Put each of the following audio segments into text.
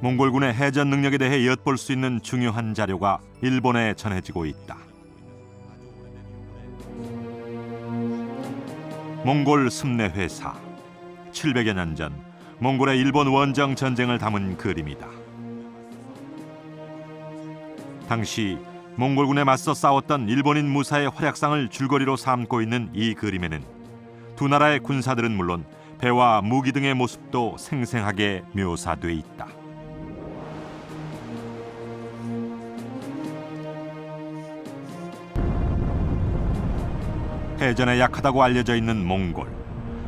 몽골군의 해전 능력에 대해 엿볼 수 있는 중요한 자료가 일본에 전해지고 있다. 몽골 습내회사, 700여 년 전 몽골의 일본 원정 전쟁을 담은 그림이다. 당시 몽골군에 맞서 싸웠던 일본인 무사의 활약상을 줄거리로 삼고 있는 이 그림에는 두 나라의 군사들은 물론 배와 무기 등의 모습도 생생하게 묘사돼 있다. 해전에 약하다고 알려져 있는 몽골.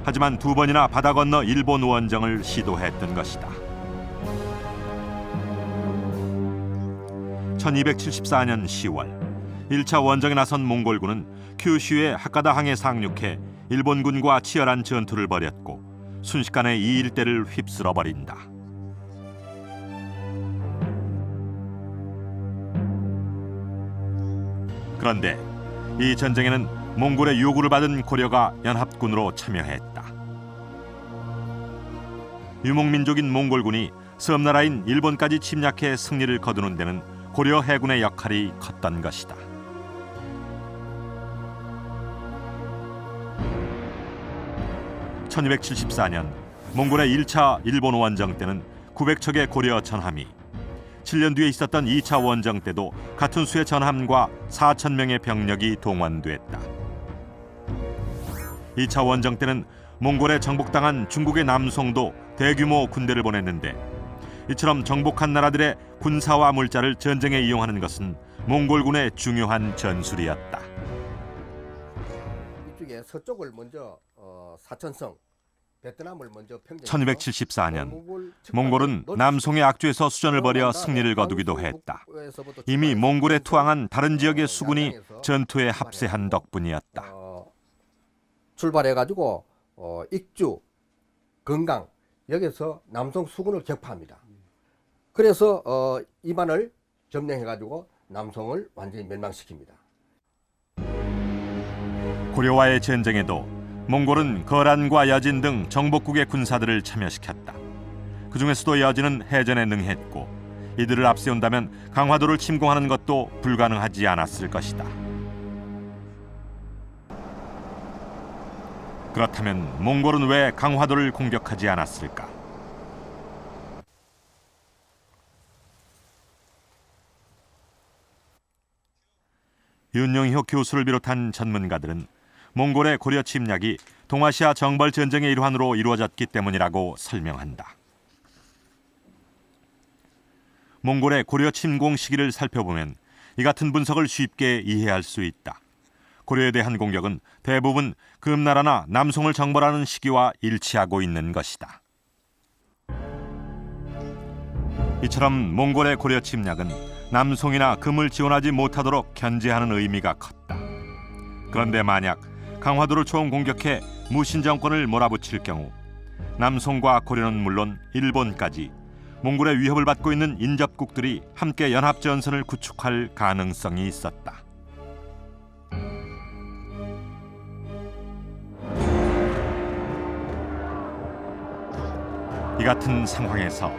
하지만 두 번이나 바다 건너 일본 원정을 시도했던 것이다. 1274년 10월 1차 원정에 나선 몽골군은 큐슈의 하카다 항에 상륙해 일본군과 치열한 전투를 벌였고 순식간에 이 일대를 휩쓸어 버린다. 그런데 이 전쟁에는 몽골의 요구를 받은 고려가 연합군으로 참여했다. 유목민족인 몽골군이 섬나라인 일본까지 침략해 승리를 거두는 데는 고려 해군의 역할이 컸던 것이다. (1274년) 몽골의 1차 일본 원정 때는 900척의 고려 전함이, 7년 뒤에 있었던 2차 원정 때도 같은 수의 전함과 4,000명의 병력이 동원됐다. 2차 원정 때는 몽골에 정복당한 중국의 남송도 대규모 군대를 보냈는데, 이처럼 정복한 나라들의 군사와 물자를 전쟁에 이용하는 것은 몽골군의 중요한 전술이었다. 이쪽에 서쪽을 먼저 사천성, 베트남을 먼저 1274년 몽골은 남송의 악주에서 수전을 벌여 승리를 거두기도 했다. 이미 몽골에 투항한 다른 지역의 수군이 전투에 합세한 덕분이었다. 출발해가지고 익주, 건강 여기서 남송 수군을 격파합니다. 그래서 이반을 점령해가지고 남송을 완전히 멸망시킵니다. 고려와의 전쟁에도 몽골은 거란과 여진 등 정복국의 군사들을 참여시켰다. 그 중에서도 여진은 해전에 능했고 이들을 앞세운다면 강화도를 침공하는 것도 불가능하지 않았을 것이다. 그렇다면 몽골은 왜 강화도를 공격하지 않았을까? 윤영효 교수를 비롯한 전문가들은 몽골의 고려 침략이 동아시아 정벌 전쟁의 일환으로 이루어졌기 때문이라고 설명한다. 몽골의 고려 침공 시기를 살펴보면 이 같은 분석을 쉽게 이해할 수 있다. 고려에 대한 공격은 대부분 금나라나 남송을 정벌하는 시기와 일치하고 있는 것이다. 이처럼 몽골의 고려 침략은 남송이나 금을 지원하지 못하도록 견제하는 의미가 컸다. 그런데 만약 강화도를 총 공격해 무신 정권을 몰아붙일 경우 남송과 고려는 물론 일본까지 몽골의 위협을 받고 있는 인접국들이 함께 연합전선을 구축할 가능성이 있었다. 이 같은 상황에서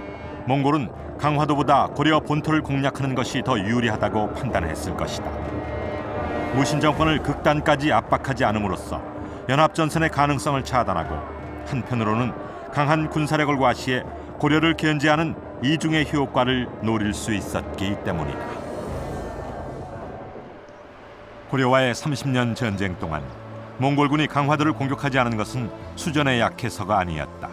몽골은 강화도보다 고려 본토를 공략하는 것이 더 유리하다고 판단했을 것이다. 무신 정권을 극단까지 압박하지 않음으로써 연합전선의 가능성을 차단하고 한편으로는 강한 군사력을 과시해 고려를 견제하는 이중의 효과를 노릴 수 있었기 때문이다. 고려와의 30년 전쟁 동안 몽골군이 강화도를 공격하지 않은 것은 수전에 약해서가 아니었다.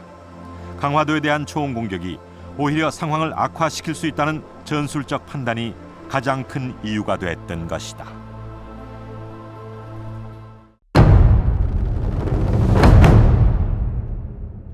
강화도에 대한 초원 공격이 오히려 상황을 악화시킬 수 있다는 전술적 판단이 가장 큰 이유가 됐던 것이다.